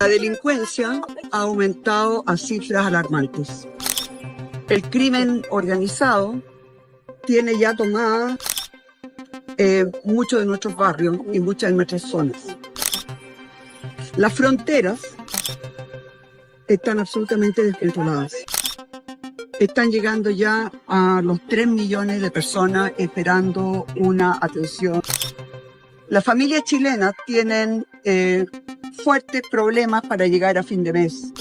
La delincuencia ha aumentado a cifras alarmantes. El crimen organizado tiene ya tomada muchos de nuestros barrios y muchas de nuestras zonas. Las fronteras están absolutamente descontroladas. Están llegando ya a los 3 millones de personas esperando una atención. Las familias chilenas tienen fuertes problemas para llegar a fin de mes.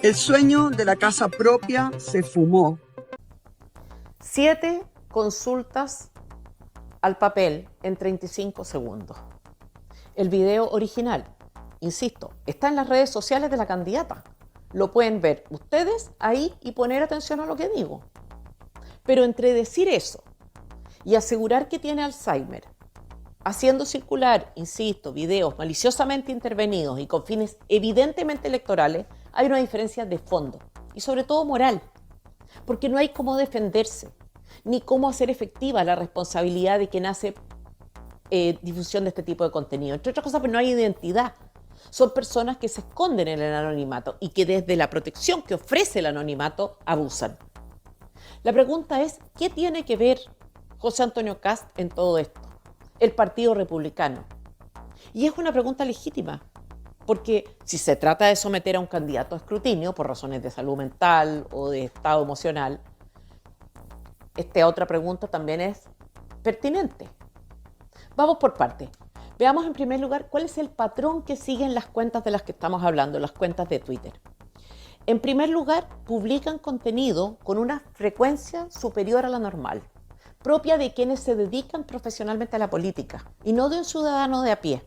El sueño de la casa propia se fumó. 7 consultas al papel en 35 segundos. El video original, insisto, está en las redes sociales de la candidata. Lo pueden ver ustedes ahí y poner atención a lo que digo. Pero entre decir eso y asegurar que tiene Alzheimer, haciendo circular, insisto, videos maliciosamente intervenidos y con fines evidentemente electorales, hay una diferencia de fondo y sobre todo moral, porque no hay cómo defenderse, ni cómo hacer efectiva la responsabilidad de quien hace difusión de este tipo de contenido. Entre otras cosas, pero no hay identidad. Son personas que se esconden en el anonimato y que desde la protección que ofrece el anonimato abusan. La pregunta es, ¿qué tiene que ver José Antonio Kast en todo esto? El Partido Republicano. Y es una pregunta legítima, porque si se trata de someter a un candidato a escrutinio por razones de salud mental o de estado emocional, esta otra pregunta también es pertinente. Vamos por partes. Veamos en primer lugar cuál es el patrón que siguen las cuentas de las que estamos hablando, las cuentas de Twitter. En primer lugar, publican contenido con una frecuencia superior a la normal, propia de quienes se dedican profesionalmente a la política y no de un ciudadano de a pie.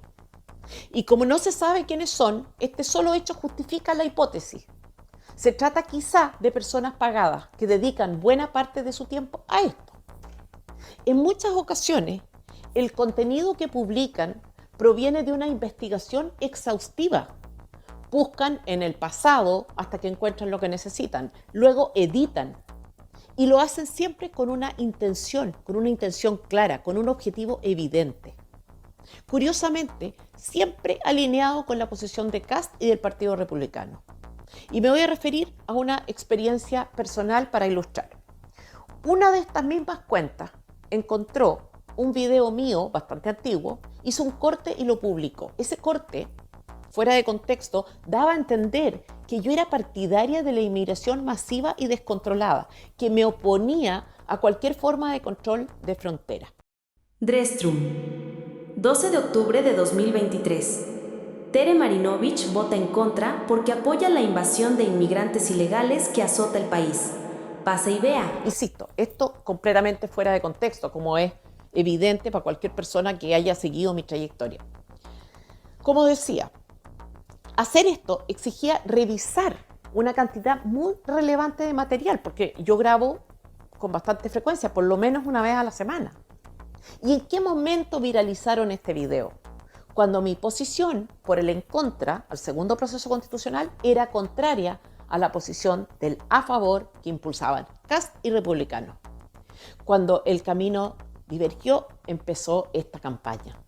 Y como no se sabe quiénes son, este solo hecho justifica la hipótesis. Se trata quizá de personas pagadas que dedican buena parte de su tiempo a esto. En muchas ocasiones, el contenido que publican proviene de una investigación exhaustiva. Buscan en el pasado hasta que encuentran lo que necesitan, luego editan y lo hacen siempre con una intención clara, con un objetivo evidente. Curiosamente, siempre alineado con la posición de Kast y del Partido Republicano. Y me voy a referir a una experiencia personal para ilustrar. Una de estas mismas cuentas encontró un video mío bastante antiguo, hizo un corte y lo publicó. Ese corte, fuera de contexto, daba a entender que yo era partidaria de la inmigración masiva y descontrolada, que me oponía a cualquier forma de control de frontera. Dresdrum, 12 de octubre de 2023. Tere Marinovich vota en contra porque apoya la invasión de inmigrantes ilegales que azota el país. Pase y vea. Insisto, esto completamente fuera de contexto, como es evidente para cualquier persona que haya seguido mi trayectoria. Como decía, hacer esto exigía revisar una cantidad muy relevante de material, porque yo grabo con bastante frecuencia, por lo menos una vez a la semana. ¿Y en qué momento viralizaron este video? Cuando mi posición por el en contra al segundo proceso constitucional era contraria a la posición del a favor que impulsaban Kast y Republicano. Cuando el camino divergió, empezó esta campaña.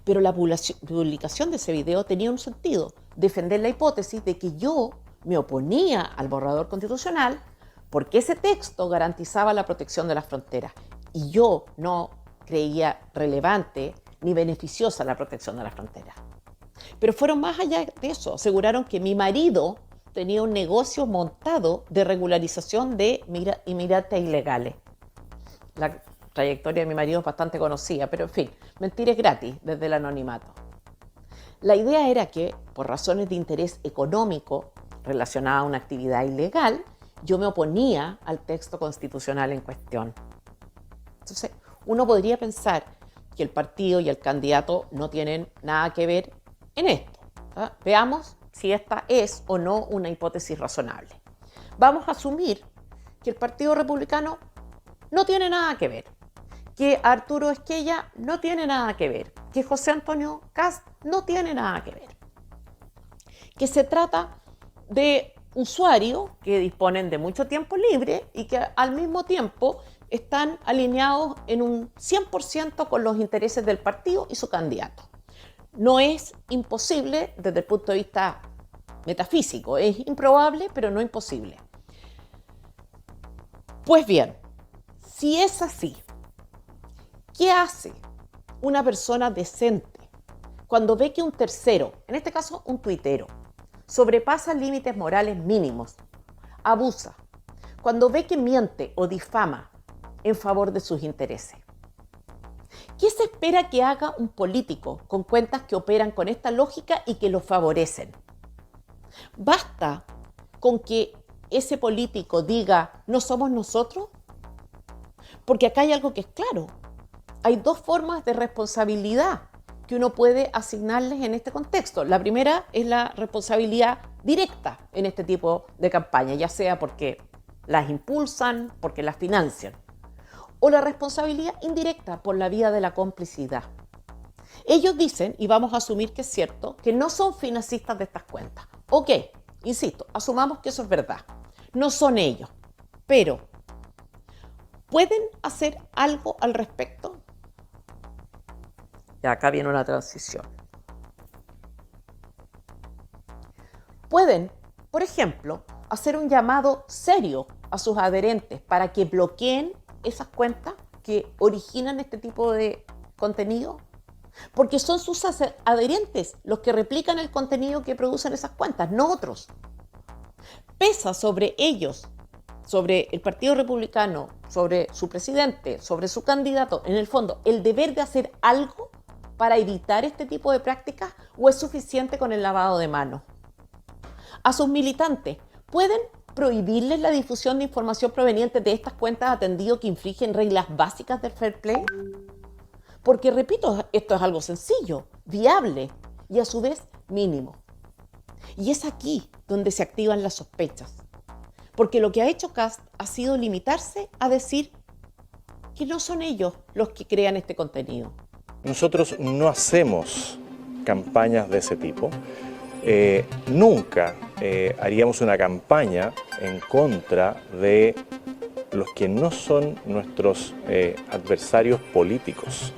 Pero la publicación de ese video tenía un sentido: defender la hipótesis de que yo me oponía al borrador constitucional porque ese texto garantizaba la protección de las fronteras y yo no creía relevante ni beneficiosa la protección de las fronteras. Pero fueron más allá de eso. Aseguraron que mi marido tenía un negocio montado de regularización de inmigrantes ilegales. La trayectoria de mi marido es bastante conocida, pero en fin, mentiras gratis desde el anonimato. La idea era que, por razones de interés económico relacionada a una actividad ilegal, yo me oponía al texto constitucional en cuestión. Entonces, uno podría pensar que el partido y el candidato no tienen nada que ver en esto. Veamos si esta es o no una hipótesis razonable. Vamos a asumir que el Partido Republicano no tiene nada que ver, que Arturo Esquella no tiene nada que ver, que José Antonio Kast no tiene nada que ver, que se trata de usuarios que disponen de mucho tiempo libre y que al mismo tiempo están alineados en un 100% con los intereses del partido y su candidato. No es imposible desde el punto de vista metafísico, es improbable, pero no imposible. Pues bien, si es así, ¿qué hace una persona decente cuando ve que un tercero, en este caso un tuitero, sobrepasa límites morales mínimos, abusa, cuando ve que miente o difama en favor de sus intereses? ¿Qué se espera que haga un político con cuentas que operan con esta lógica y que lo favorecen? ¿Basta con que ese político diga, no somos nosotros? Porque acá hay algo que es claro. Hay dos formas de responsabilidad que uno puede asignarles en este contexto. La primera es la responsabilidad directa en este tipo de campaña, ya sea porque las impulsan, porque las financian, o la responsabilidad indirecta por la vía de la complicidad. Ellos dicen, y vamos a asumir que es cierto, que no son financistas de estas cuentas. Ok, insisto, asumamos que eso es verdad. No son ellos, pero ¿pueden hacer algo al respecto? Y acá viene una transición. Pueden, por ejemplo, hacer un llamado serio a sus adherentes para que bloqueen esas cuentas que originan este tipo de contenido, porque son sus adherentes los que replican el contenido que producen esas cuentas, no otros. Pesa sobre ellos, sobre el Partido Republicano, sobre su presidente, sobre su candidato, en el fondo, el deber de hacer algo para evitar este tipo de prácticas, o es suficiente con el lavado de manos. A sus militantes, ¿pueden prohibirles la difusión de información proveniente de estas cuentas atendido que infringen reglas básicas del fair play? Porque, repito, esto es algo sencillo, viable y a su vez mínimo. Y es aquí donde se activan las sospechas. Porque lo que ha hecho Kast ha sido limitarse a decir que no son ellos los que crean este contenido. Nosotros no hacemos campañas de ese tipo. Nunca haríamos una campaña en contra de los que no son nuestros adversarios políticos.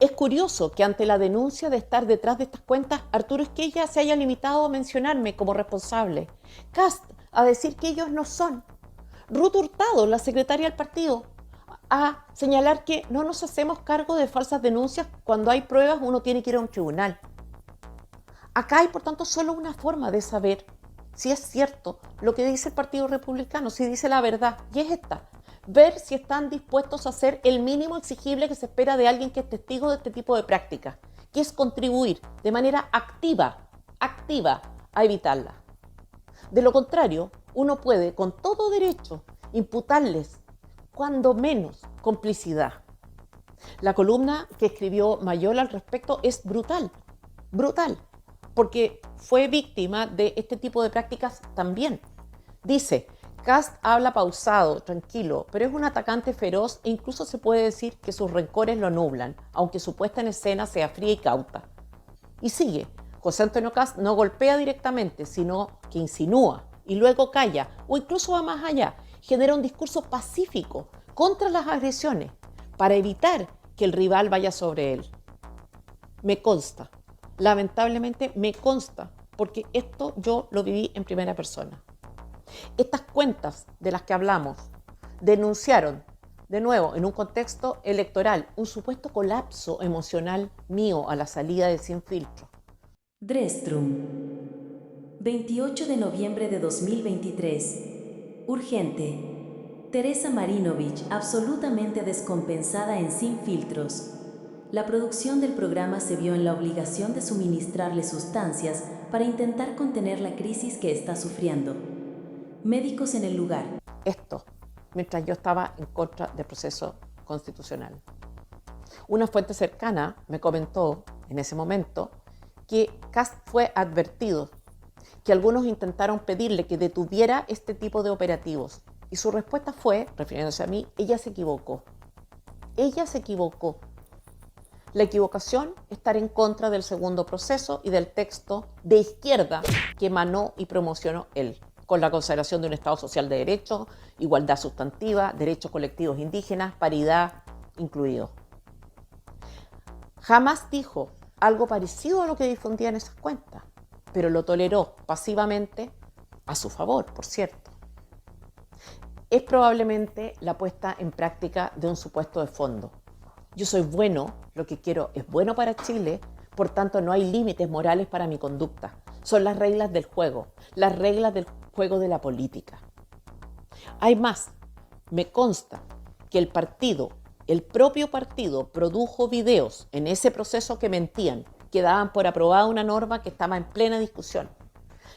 Es curioso que ante la denuncia de estar detrás de estas cuentas, Arturo Esquella se haya limitado a mencionarme como responsable. Kast a decir que ellos no son. Ruth Hurtado, la secretaria del partido, a señalar que no nos hacemos cargo de falsas denuncias. Cuando hay pruebas uno tiene que ir a un tribunal. Acá hay, por tanto, solo una forma de saber si es cierto lo que dice el Partido Republicano, si dice la verdad, y es esta: ver si están dispuestos a hacer el mínimo exigible que se espera de alguien que es testigo de este tipo de prácticas, que es contribuir de manera activa a evitarla. De lo contrario, uno puede, con todo derecho, imputarles, cuando menos, complicidad. La columna que escribió Mayol al respecto es brutal, porque fue víctima de este tipo de prácticas también. Dice: Kast habla pausado, tranquilo, pero es un atacante feroz e incluso se puede decir que sus rencores lo nublan, aunque su puesta en escena sea fría y cauta. Y sigue: José Antonio Kast no golpea directamente, sino que insinúa y luego calla, o incluso va más allá, genera un discurso pacífico contra las agresiones para evitar que el rival vaya sobre él. Me consta, lamentablemente me consta, porque esto yo lo viví en primera persona. Estas cuentas de las que hablamos denunciaron, de nuevo, en un contexto electoral, un supuesto colapso emocional mío a la salida de Sin Filtro. Drestrum, 28 de noviembre de 2023. Urgente. Teresa Marinovich, absolutamente descompensada en Sin Filtros. La producción del programa se vio en la obligación de suministrarle sustancias para intentar contener la crisis que está sufriendo. Médicos en el lugar. Esto, mientras yo estaba en contra del proceso constitucional. Una fuente cercana me comentó en ese momento que Kast fue advertido, que algunos intentaron pedirle que detuviera este tipo de operativos. Y su respuesta fue, refiriéndose a mí: ella se equivocó. Ella se equivocó. La equivocación, estar en contra del segundo proceso y del texto de izquierda que emanó y promocionó él, con la consagración de un Estado social de derecho, igualdad sustantiva, derechos colectivos indígenas, paridad incluido. Jamás dijo algo parecido a lo que difundía en esas cuentas, pero lo toleró pasivamente a su favor, por cierto. Es probablemente la puesta en práctica de un supuesto de fondo. Yo soy bueno, lo que quiero es bueno para Chile, por tanto no hay límites morales para mi conducta. Son las reglas del juego, las reglas del juego de la política. Hay más, me consta que el propio partido produjo videos en ese proceso que mentían, que daban por aprobada una norma que estaba en plena discusión.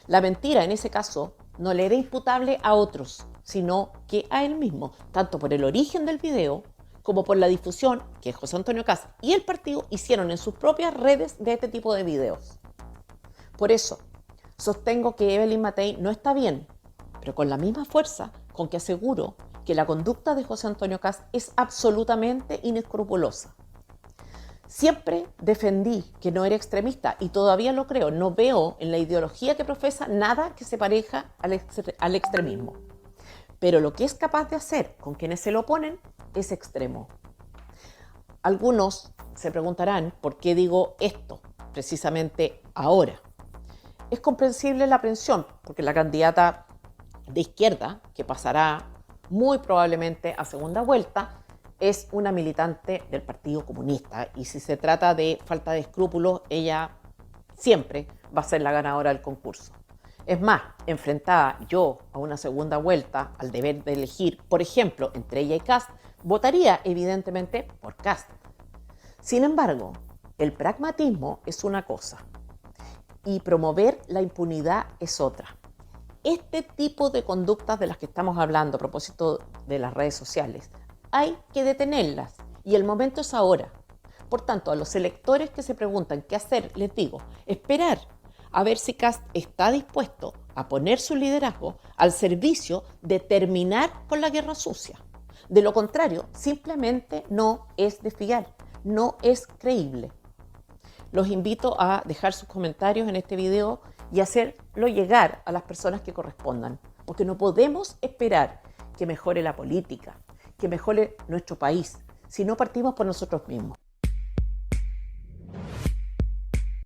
La mentira en ese caso no le era imputable a otros, sino que a él mismo, tanto por el origen del video como por la difusión que José Antonio Kast y el partido hicieron en sus propias redes de este tipo de videos. Por eso, sostengo que Evelyn Matei no está bien, pero con la misma fuerza con que aseguro que la conducta de José Antonio Kast es absolutamente inescrupulosa. Siempre defendí que no era extremista y todavía lo creo. No veo en la ideología que profesa nada que se pareja al extremismo. Pero lo que es capaz de hacer con quienes se lo oponen es extremo. Algunos se preguntarán por qué digo esto precisamente ahora. Es comprensible la aprensión, porque la candidata de izquierda, que pasará muy probablemente a segunda vuelta, es una militante del Partido Comunista, y si se trata de falta de escrúpulos, ella siempre va a ser la ganadora del concurso. Es más, enfrentada yo a una segunda vuelta, al deber de elegir, por ejemplo, entre ella y Kast, votaría evidentemente por Kast. Sin embargo, el pragmatismo es una cosa y promover la impunidad es otra. Este tipo de conductas de las que estamos hablando a propósito de las redes sociales, hay que detenerlas y el momento es ahora. Por tanto, a los electores que se preguntan qué hacer, les digo, esperar a ver si Kast está dispuesto a poner su liderazgo al servicio de terminar con la guerra sucia. De lo contrario, simplemente no es de fiar, no es creíble. Los invito a dejar sus comentarios en este video y hacerlo llegar a las personas que correspondan, porque no podemos esperar que mejore la política, que mejore nuestro país, si no partimos por nosotros mismos.